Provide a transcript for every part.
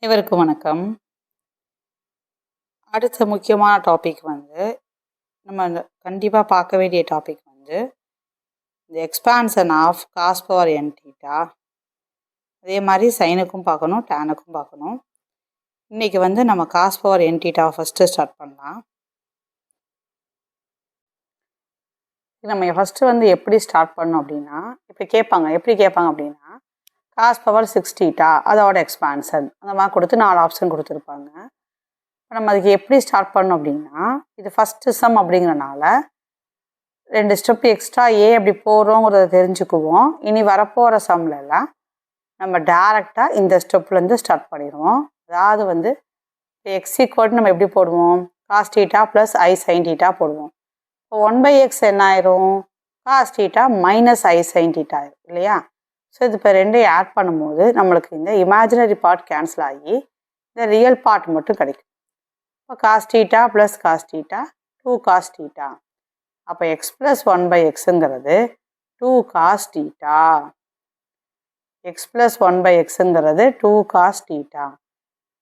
அனைவருக்கும் வணக்கம். அடுத்த முக்கியமான டாபிக் நம்ம கண்டிப்பாக பார்க்க வேண்டிய டாபிக் இந்த expansion of cos power n theta. அதே மாதிரி சைனுக்கும் பார்க்கணும், டேனுக்கும் பார்க்கணும். இன்றைக்கி நம்ம cos power n theta first start பண்ணலாம். நம்ம ஃபஸ்ட்டு எப்படி ஸ்டார்ட் பண்ணோம் அப்படின்னா, இப்போ எப்படி கேட்பாங்க அப்படின்னா, காஸ் பவர் 6 தீட்டா அதோட எக்ஸ்பான்ஷன் அந்த மாதிரி கொடுத்து 4 ஆப்ஷன் கொடுத்துருப்பாங்க. இப்போ நம்ம அதுக்கு எப்படி ஸ்டார்ட் பண்ணோம் அப்படின்னா, இது ஃபஸ்ட்டு சம் அப்படிங்கிறனால 2 ஸ்டெப்பு எக்ஸ்ட்ரா அப்படி போகிறோங்கிறத தெரிஞ்சுக்குவோம். இனி வரப்போகிற சம்லலாம் நம்ம டேரெக்டாக இந்த ஸ்டெப்லேருந்து ஸ்டார்ட் பண்ணிடுவோம். அதாவது எக்ஸ் ஈக்குவல் நம்ம எப்படி போடுவோம், காஸ் தீட்டா ப்ளஸ் ஐ சைன் தீட்டா போடுவோம். இப்போ 1/x என்ன ஆயிரும், காஸ் தீட்டா மைனஸ் ஐ சைன் தீட்டா ஆயிரும் இல்லையா. ஸோ இது இப்போ ரெண்டையும் ஆட் பண்ணும்போது நம்மளுக்கு இந்த இமேஜினரி பார்ட் கேன்சல் ஆகி இந்த ரியல் பார்ட் மட்டும் கிடைக்கும். இப்போ cos theta plus cos theta 2 cos theta. அப்போ எக்ஸ் ப்ளஸ் 1/xங்கிறது 2 காஸ் தீட்டா. எக்ஸ் ப்ளஸ் 1/xங்கிறது 2 காஸ் தீட்டா.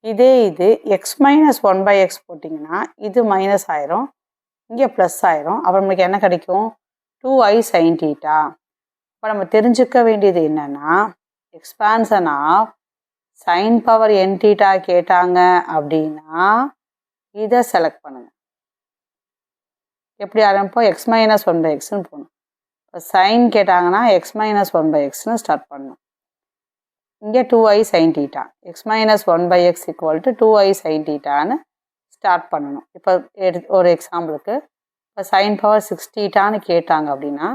இது எக்ஸ் மைனஸ் 1/x போட்டிங்கன்னா இது மைனஸ் ஆயிரும், இங்கே ப்ளஸ் ஆயிரும். அப்புறம் நம்மளுக்கு என்ன கிடைக்கும், 2i சைன் தீட்டா. இப்போ நம்ம தெரிஞ்சுக்க வேண்டியது என்னென்னா, expansion of sine power n theta கேட்டாங்க அப்படின்னா இதை செலக்ட் பண்ணுங்க. எப்படி ஆரம்பிப்போம், எக்ஸ் மைனஸ் 1/xன்னு போகணும். இப்போ சைன் கேட்டாங்கன்னா எக்ஸ் மைனஸ் 1/xன்னு ஸ்டார்ட் பண்ணணும். இங்கே 2i sine theta, x minus 1/x equal to 2i sine தீட்டான்னு ஸ்டார்ட் பண்ணணும். இப்போ ஒரு எக்ஸாம்பிளுக்கு இப்போ சைன் பவர் 6 தீட்டான்னு கேட்டாங்க அப்படின்னா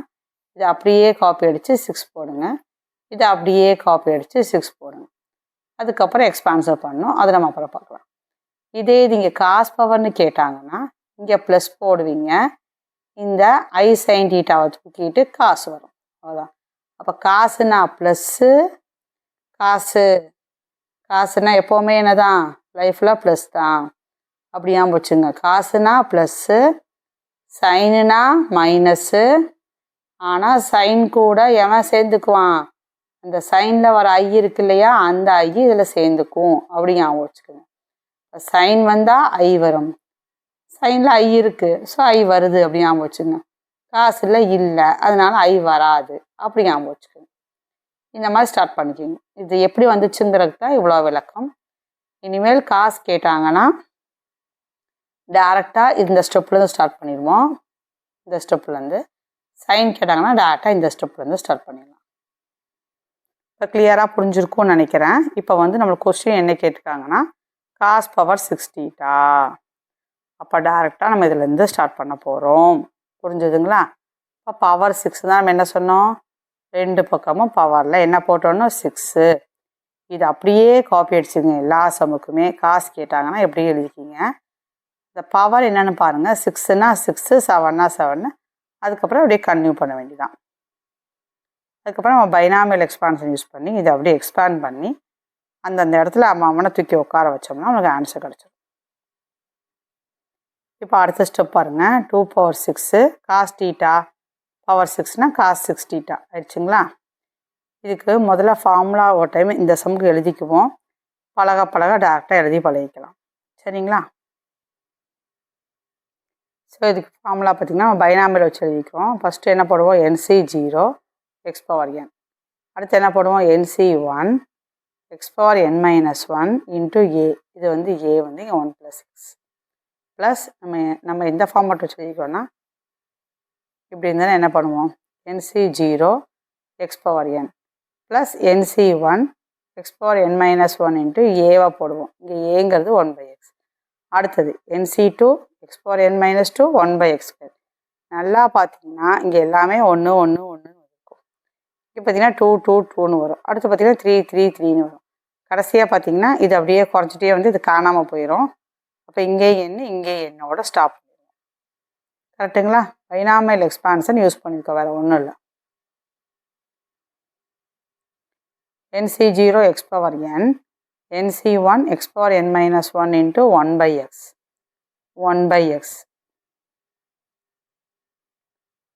இதை அப்படியே காப்பி அடித்து 6 போடுங்க, இதை அப்படியே காப்பி அடித்து 6 போடுங்க. அதுக்கப்புறம் எக்ஸ்பான்சர் பண்ணணும், அதை நம்ம அப்புறம் பார்க்கலாம். இதே இங்கே காஸ் பவர்னு கேட்டாங்கன்னா இங்கே ப்ளஸ் போடுவீங்க, இந்த ஐ சைன் தீட்டாவை தூக்கிட்டு காசு வரும், அவ்வளோதான். அப்போ காசுனா ப்ளஸ்ஸு, காசுனா எப்போவுமே என்ன தான், லைஃப்பில் ப்ளஸ் தான், அப்படியா போச்சுங்க. காசுனா ப்ளஸ்ஸு, சைனுனா மைனஸ்ஸு. ஆனால் சைன் கூட எவன் சேர்ந்துக்குவான், அந்த சைனில் வர ஐ இருக்கு இல்லையா, அந்த ஐ இதில் சேர்ந்துக்கும் அப்படிங்க வச்சுக்கோங்க. சைன் வந்தால் ஐ வரும், சைனில் ஐ இருக்குது ஸோ ஐ வருது அப்படி ஞாபகம் வச்சுங்க. காசில் இல்லை அதனால ஐ வராது அப்படி ஞாபகம் வச்சுக்கோங்க. இந்த மாதிரி ஸ்டார்ட் பண்ணிக்கோங்க. இது எப்படி வந்துச்சுங்கிறதுக்கு தான் இவ்வளோ விளக்கம். இனிமேல் காசு கேட்டாங்கன்னா டேரெக்டாக இந்த ஸ்டெப்லேருந்து ஸ்டார்ட் பண்ணிடுவோம். இந்த ஸ்டெப்லேருந்து சைன் கேட்டாங்கன்னா டேரெக்டாக இந்த ஸ்டெப்லேருந்து ஸ்டார்ட் பண்ணிடலாம். இப்போ கிளியராக புரிஞ்சிருக்கும்னு நினைக்கிறேன். இப்போ நம்மளுக்கு கொஸ்டின் என்ன கேட்டிருக்காங்கன்னா, காஸ் பவர் 6 தீட்டா. அப்போ டேரெக்டாக நம்ம இதிலேருந்து ஸ்டார்ட் பண்ண போகிறோம். புரிஞ்சுதுங்களா. இப்போ பவர் 6 தான் நம்ம என்ன சொன்னோம், 2 பக்கமும் பவரில் என்ன போட்டோன்னா 6. இது அப்படியே காப்பி அடிச்சுங்க எல்லா சமுக்குமே. காசு கேட்டாங்கன்னா எப்படி எழுதிக்கிங்க. இந்த பவர் என்னென்னு பாருங்கள், 6னா 6, 7னா 7, அதுக்கப்புறம் அப்படியே கன்டினியூ பண்ண வேண்டியதான். அதுக்கப்புறம் நம்ம பைனாமியல் எக்ஸ்பான்ஷன் யூஸ் பண்ணி இதை அப்படியே எக்ஸ்பேண்ட் பண்ணி அந்தந்த இடத்துல அவனை தூக்கி உட்கார வச்சோம்னா நமக்கு ஆன்சர் கிடச்சிடும். இப்போ அடுத்த ஸ்டெப் பாருங்கள், 2 பவர் 6 காஸ் தீட்டா பவர் 6னா காஸ் 6 தீட்டா ஆயிடுச்சுங்களா. இதுக்கு முதல்ல ஃபார்முலா ஒரு டைம் இந்த சம்முக்கு எழுதிக்குவோம். பழக டேரெக்டாக எழுதி பழகிக்கலாம், சரிங்களா. ஸோ இதுக்கு ஃபார்முலா பார்த்திங்கன்னா பைனாமியல் வச்சு எழுதிக்குவோம். ஃபஸ்ட்டு என்ன போடுவோம், NC0 எக்ஸ் பவர் என். அடுத்து என்ன போடுவோம், NC1 X power n-1 into ஏ. இது ஏ இங்கே 1 + x ப்ளஸ் நம்ம எந்த ஃபார்மேட் வச்சு எழுதிக்கோன்னா இப்படி இருந்தாலும் என்ன பண்ணுவோம், NC0 X power n plus NC1 X power n-1 into ஏவை போடுவோம். இங்கே ஏங்கிறது 1/x. அடுத்தது NC2 X power n-2 1/x². நல்லா பார்த்தீங்கன்னா இங்கே எல்லாமே 1 1 1 இருக்கும். இங்கே பார்த்தீங்கன்னா 2 2 2ன்னு வரும். அடுத்து பார்த்தீங்கன்னா 3 3 3ன்னு வரும். கடைசியாக பார்த்தீங்கன்னா இது அப்படியே குறைச்சிட்டே இது காணாமல் போயிடும். அப்போ இங்கே என்னோட ஸ்டாப் பண்ணிடுவோம். கரெக்டுங்களா. பைனாமியல் எக்ஸ்பான்ஷன் யூஸ் பண்ணியிருக்கோம், வேறு ஒன்றும் இல்லை. NC0 X power n, NC1 X power n-1 into 1/x.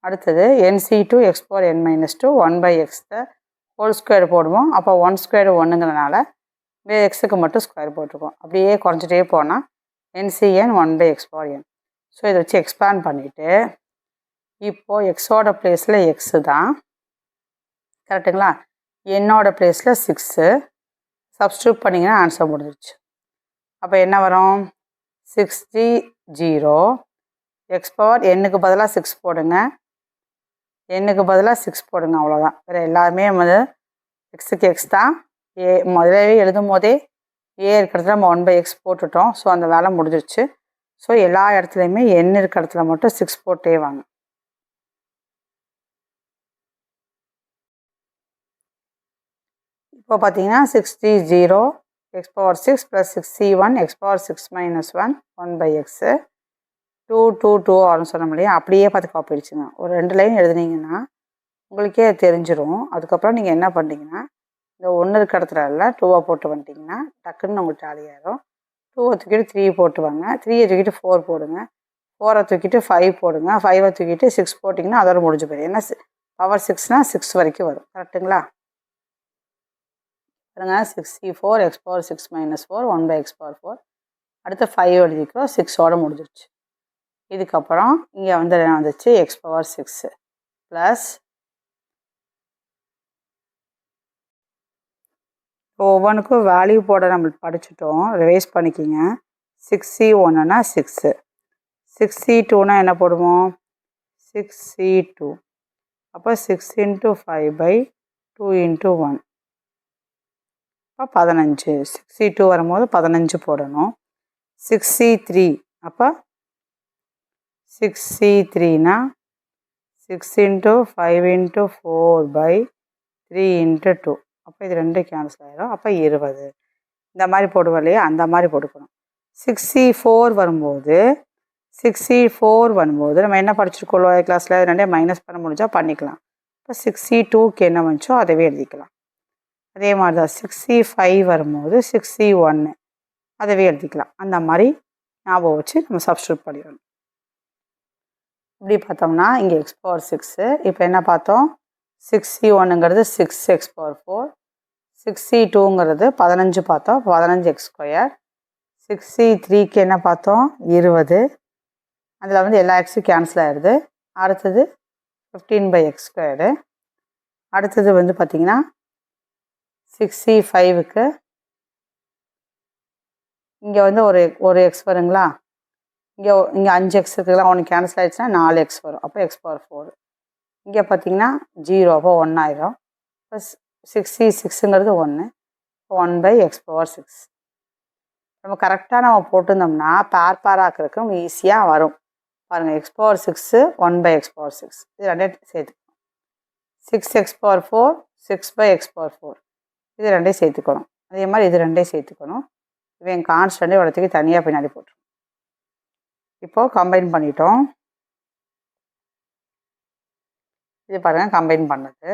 அடுத்தது NC2 X power n-2 1/x whole square போடுவோம். அப்போ 1² 1ங்கிறனால எக்ஸுக்கு மட்டும் ஸ்கொயர் போட்டிருக்கோம். அப்படியே குறைஞ்சிட்டே போனால் NCN 1/x power n. So இதை வச்சு எக்ஸ்பேண்ட் பண்ணிவிட்டு இப்போது எக்ஸோட பிளேஸில் எக்ஸு தான் கரெக்டுங்களா, என்னோட பிளேஸில் 6 சப்ஸ்டியூட் பண்ணிங்கன்னா ஆன்சர் முடிஞ்சிருச்சு. அப்போ என்ன வரும், 60 எக்ஸ் பவர் என்னுக்கு பதிலாக 6 போடுங்க, என்னுக்கு பதிலாக 6 போடுங்க, அவ்வளோதான். வேறு எல்லாருமே வந்து எக்ஸுக்கு எக்ஸ் தான். முதலே எழுதும் போதே இருக்கிறதுல நம்ம 1/x போட்டுட்டோம். ஸோ அந்த வேலை முடிஞ்சிருச்சு. ஸோ எல்லா இடத்துலையுமே n இருக்கிற இடத்துல மட்டும் 6 போட்டே வாங்க. இப்போ பார்த்தீங்கன்னா 60 x power 6 + 6c1 x power 6 - 1 1/x 2 ஆர்னு சொன்ன முடியும். அப்படியே பார்த்து காப்பி அடிச்சுங்க. ஒரு 2 லைன் எழுதுனீங்கன்னா உங்களுக்கே தெரிஞ்சிடும். அதுக்கப்புறம் நீங்கள் என்ன பண்ணுறீங்கன்னா இந்த 1 இருக்கிற இடத்துல இல்லை 2 போட்டு வந்துட்டிங்கன்னா டக்குன்னு உங்களுக்கு ஜாலியாகிடும். 2 தூக்கிட்டு 3 போட்டு வாங்க, 3 தூக்கிட்டு 4 போடுங்க, 4 தூக்கிட்டு 5 போடுங்க, 5 தூக்கிட்டு 6 போட்டிங்கன்னா அதோட முடிஞ்சு போயிடும். ஏன்னா பவர் 6னா 6 வரைக்கும் வரும். கரெக்டுங்களா? பாருங்க 64 x power 6 - 4 1/x power 4. அடுத்து 5 எழுதிக்கிறோம், 6ஓட முடிஞ்சிருச்சு. இதுக்கப்புறம் இங்கே வந்து என்ன வந்துச்சு, x power 6 ப்ளஸ் ஒவ்வொன்றுக்கும் வேல்யூ போட நம்மளுக்கு படிச்சுட்டோம், ரிவைஸ் பண்ணிக்கிங்க. 6c1னா 6, 6c2னா என்ன போடுவோம், 6c2. அப்போ 6 × 5/2 × 1 அப்போ 15. 6c2 வரும்போது 15 போடணும். 6c3 அப்போ 6c3னா 6 × 5 × 4/3 × 2. அப்போ இது 2 கேன்சல் ஆகிடும். அப்போ 20. இந்த மாதிரி போடுவோம் இல்லையா, அந்த மாதிரி போட்டுக்கணும். 6c4 வரும்போது நம்ம என்ன படிச்சிருக்கோம் லோயர் கிளாஸில், ரெண்டே மைனஸ் பண்ண முடிஞ்சால் பண்ணிக்கலாம். இப்போ 6c2க்கு என்ன வந்துச்சோ அதவே எழுதிக்கலாம். அதே மாதிரி தான் 6c5 வரும்போது 6c1 அதவே எழுதிக்கலாம். அந்த மாதிரி ஞாபகம் வச்சு நம்ம சப்ஸ்டியூட் பண்ணிடணும். இப்படி பார்த்தோம்னா இங்கே x power 6. இப்போ என்ன பார்த்தோம், 6c1ங்கிறது 6x power 4, 6c2ங்கிறது 15 பார்த்தோம், 15x². 6c3க்கு என்ன பார்த்தோம், 20. அதில் வந்து எல்லா எக்ஸும் கேன்சல் ஆகிடுது. அடுத்தது 15/x². அடுத்தது வந்து பார்த்திங்கன்னா 6c5க்கு இங்கே வந்து ஒரு எக்ஸ் வருங்களா, இங்கே 5x இருக்குங்களா, 1 கேன்சல் ஆகிடுச்சுன்னா 4x வரும். அப்போ x power 4. இங்கே பார்த்தீங்கன்னா 0, அப்போ 1 ஆயிரும். இப்போ 6c6ங்கிறது 1, 1/x power 6. நம்ம கரெக்டாக நம்ம போட்டிருந்தோம்னா பேராக்கிறதுக்கு நமக்கு ஈஸியாக வரும். பாருங்கள், x power 6 1/x power 6 இது ரெண்டே சேர்த்துக்கணும். 6x power 4 6/x power 4 இது ரெண்டையும் சேர்த்துக்கணும். அதே மாதிரி இது ரெண்டையும் சேர்த்துக்கணும். இவன் கான்ஸ்டன்ட் வளர்த்துக்கு தனியாக பின்னாடி போட்டுரும். இப்போது கம்பைன் பண்ணிட்டோம். இது பாருங்கள் கம்பைன் பண்ணது.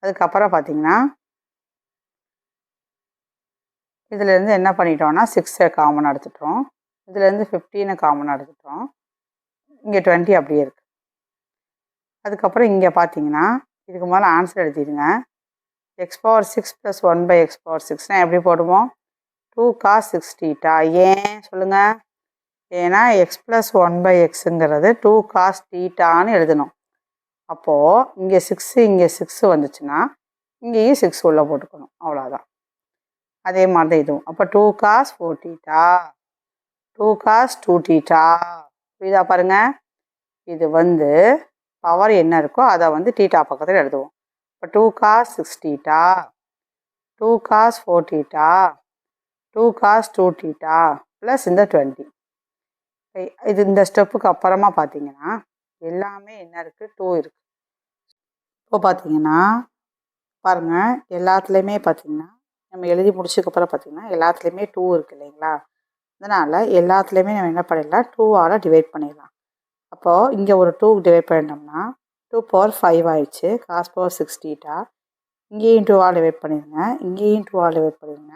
அதுக்கப்புறம் பார்த்தீங்கன்னா இதுலேருந்து என்ன பண்ணிட்டோம்னா 6 காமனாக எடுத்துட்டோம், இதுலேருந்து 15 காமனாக எடுத்துட்டோம், இங்கே 20 அப்படியே இருக்குது. அதுக்கப்புறம் இங்கே பார்த்தீங்கன்னா இதுக்கு முதல்ல ஆன்சர் எழுதிடுங்க. x power 6 + 1/x power 6னால் எப்படி போடுவோம், 2 cos 6θ. ஏன் சொல்லுங்கள், ஏன்னா x + 1/xங்கிறது 2 cos θன்னு எழுதணும். அப்போது இங்கே 6 வந்துச்சுன்னா இங்கேயும் 6 உள்ளே போட்டுக்கணும், அவ்வளோதான். அதே மாதிரி தான் இதுவும். அப்போ 2 cos 4θ 2 cos 2θ. புரியுதா பாருங்கள், இது வந்து பவர் என்ன இருக்கோ அதை வந்து தீட்டா பக்கத்தில் எழுதுவோம். இப்போ 2 cos 6θ 2 cos 4θ 2 cos 2θ ப்ளஸ் இந்த 20. இது இந்த ஸ்டெப்புக்கு அப்புறமா பார்த்தீங்கன்னா எல்லாமே என்ன இருக்குது, 2 இருக்குது. இப்போ பார்த்தீங்கன்னா பாருங்கள், எல்லாத்துலேயுமே பார்த்தீங்கன்னா நம்ம எழுதி முடிச்சதுக்கப்புறம் பார்த்தீங்கன்னா எல்லாத்துலேயுமே 2 இருக்குது இல்லைங்களா. அதனால் எல்லாத்துலேயுமே நம்ம என்ன பண்ணிடலாம், 2ஆல் டிவைட் பண்ணிடலாம். அப்போது இங்கே ஒரு 2 டிவைட் பண்ணிட்டோம்னா 2 power 5 ஆயிடுச்சு, cos power 6θ. இங்கேயும் 2ஆல் டிவைட் பண்ணிடுங்க, இங்கேயும் 2ஆல் டிவைட் பண்ணிடுங்க.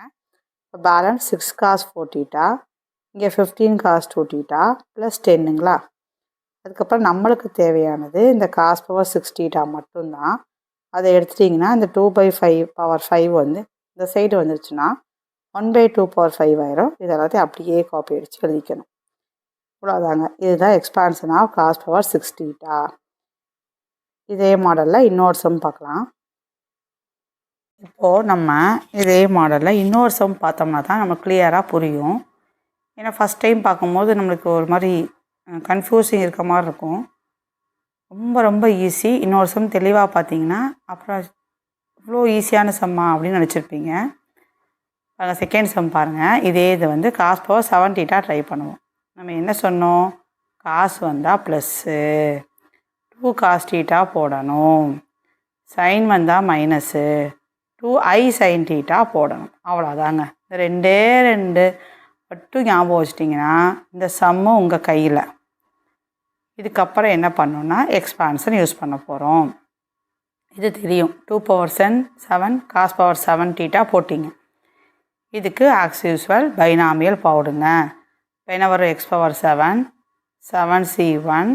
இப்போ பேலன்ஸ் 6 cos 4θ, இங்கே 15 cos 2θ ப்ளஸ் 10ங்களா. அதுக்கப்புறம் நம்மளுக்கு தேவையானது இந்த cos power 6θ மட்டும்தான். அதை எடுத்துட்டிங்கன்னா இந்த 2/5 power 5 வந்து இந்த சைடு வந்துருச்சுன்னா 1/2 ஆயிரும். இது எல்லாத்தையும் அப்படியே காப்பி அடித்து எழுதிக்கணும். இவ்வளோதாங்க. இதுதான் எக்ஸ்பான்ஷன் ஆஃப் காஸ் பவர் 6θ. இதே மாடலில் இன்னொரு சம் பார்க்கலாம். இப்போது நம்ம இதே மாடலில் இன்னொரு சம் பார்த்தோம்னா தான் நமக்கு கிளியராக புரியும். ஏன்னா ஃபஸ்ட் டைம் பார்க்கும்போது நம்மளுக்கு ஒரு மாதிரி கன்ஃபியூசிங் இருக்க மாதிரி இருக்கும். ரொம்ப ரொம்ப ஈஸி. இன்னொரு சம் தெளிவாக பார்த்தீங்கன்னா அப்புறம் இவ்வளோ ஈஸியான சம்மா அப்படின்னு நினச்சிருப்பீங்க. பாருங்கள், செகண்ட் சம் பாருங்கள். இதே இது வந்து காஸ் பவர் 7θ ட்ரை பண்ணுவோம். நம்ம என்ன சொன்னோம்? காசு வந்தால் ப்ளஸ்ஸு, 2 cos θ போடணும், சைன் வந்தால் மைனஸு, 2i sin θ போடணும். அவ்வளோதாங்க. இந்த ரெண்டு மட்டும் ஞாபகம் வச்சிட்டிங்கன்னா இந்த சம்மு உங்கள் கையில். இதுக்கப்புறம் என்ன பண்ணணுன்னா எக்ஸ்பான்ஷன் யூஸ் பண்ண போகிறோம். இது தெரியும். 2^7 cos பவர் 7θ போட்டிங்க. இதுக்கு ஆஸ் யூஸ்வல் பைனாமியல் போடுங்க. இப்போ என்ன வரும்? x power 7 7c1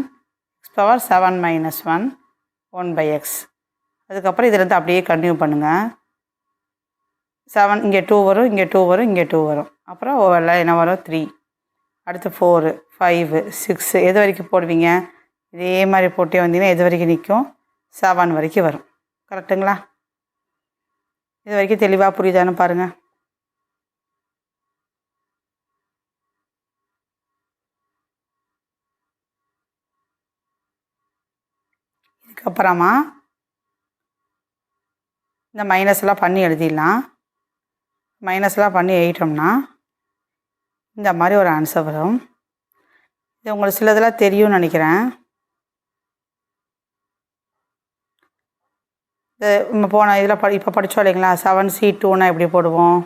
x power 7 - 1 1/x. அதுக்கப்புறம் இதிலேருந்து அப்படியே கண்டினியூ பண்ணுங்கள். 7 இங்கே 2 வரும், இங்கே 2 வரும், இங்கே 2 வரும். அப்புறம் ஓவரில் என்ன வரும்? 3. அடுத்து 4 5 6 எது வரைக்கும் போடுவீங்க? இதே மாதிரி போட்டே வந்தீங்கன்னா எது வரைக்கும் நிற்கும்? 7 வரைக்கும் வரும். கரெக்டுங்களா? இது வரைக்கும் தெளிவாக புரியுதான்னு பாருங்கள். இதுக்கப்புறமா இந்த மைனஸ்லாம் பண்ணி எழுதிடலாம். மைனஸ்லாம் பண்ணி எழுதிட்டோம்னா இந்த மாதிரி ஒரு ஆன்சர் வரும். இது உங்களுக்கு சிலதெல்லாம் தெரியும்னு நினைக்கிறேன். இது நம்ம போன இதில் இப்போ படித்தோம் இல்லைங்களா? 7c2னா எப்படி போடுவோம்?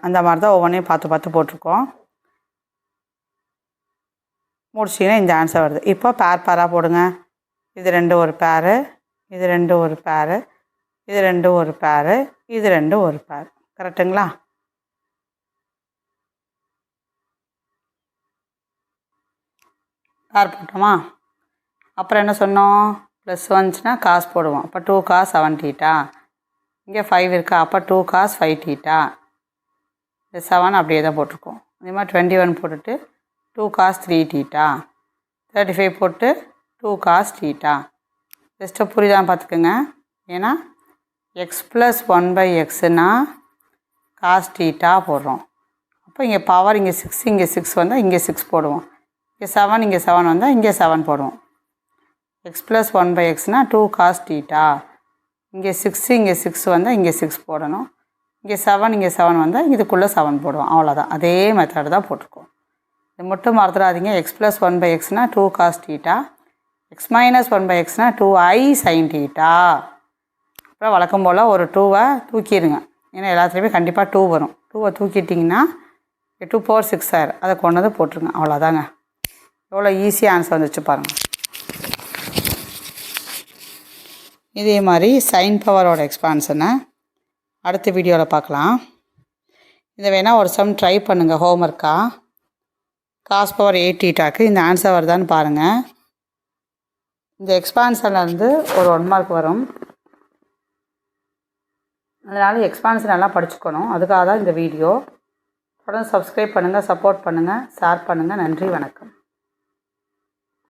அந்த மாதிரி தான் ஒவ்வொன்றையும் பார்த்து பார்த்து போட்டிருக்கோம். முடிச்சிங்கன்னா இந்த ஆன்சர் வருது. இப்போ பேராக போடுங்க. இது 2 ஒரு பேரு, இது 2 ஒரு பேரு, இது 2 ஒரு பேரு, இது 2 ஒரு பேர். கரெக்டுங்களா? பேர் போட்டோமா? அப்புறம் என்ன சொன்னோம்? ப்ளஸ் வந்துச்சுன்னா காசு போடுவோம். அப்போ 2 cos 7θ. இங்கே 5 இருக்கா? அப்போ 2 cos 5θ. இந்த 7 அப்படியே தான் போட்டிருக்கோம். அதே மாதிரி 21 போட்டுட்டு 2 cos 3θ. 35 போட்டு 2 cos θ. ஜஸ்ட்டு புரியுதான்னு பார்த்துக்குங்க. ஏன்னா x + 1/xனா cos θ போடுறோம். அப்போ இங்கே பவர் இங்கே 6, இங்கே 6 வந்தால் இங்கே 6 போடுவோம். இங்கே 7, இங்கே 7 வந்தால் இங்கே 7 போடுவோம். x + 1/xனா 2 cos θ. இங்கே 6, இங்கே 6 வந்தால் இங்கே 6 போடணும். இங்கே 7, இங்கே 7 வந்தால் இதுக்குள்ளே 7 போடுவோம். அவ்வளோதான். அதே மெத்தட் தான் போட்டிருக்கோம். இது மட்டும் மறந்துடாதீங்க. x + 1/xனா 2 cos θ, x - 1/xனா 2i sin θ. அப்புறம் வழக்கம் போல் ஒரு 2வை தூக்கிடுங்க. ஏன்னா எல்லாத்துலேயுமே கண்டிப்பாக 2 வரும். 2வை தூக்கிட்டிங்கன்னா 2^6 ஆயிரும். அதை கொண்டு வந்து போட்டுருங்க. அவ்வளோதாங்க. எவ்வளோ ஈஸியாக ஆன்சர் வந்துச்சு பாருங்கள். இதே மாதிரி சைன் பவரோட எக்ஸ்பான்ஷனை அடுத்த வீடியோவில் பார்க்கலாம். இதை வேணால் ஒரு சம் ட்ரை பண்ணுங்கள் ஹோம்ஒர்க்காக. காஸ் பவர் 8θக்கு இந்த ஆன்சர் வருதான்னு பாருங்கள். இந்த எக்ஸ்பான்ஷன்லேருந்து ஒரு 1 மார்க் வரும். அதனால் எக்ஸ்பான்ஷன் நல்லா படிச்சுக்கணும். அதுக்காக தான் இந்த வீடியோ. தொடர்ந்து சப்ஸ்கிரைப் பண்ணுங்கள், சப்போர்ட் பண்ணுங்கள், ஷேர் பண்ணுங்கள். நன்றி, வணக்கம்.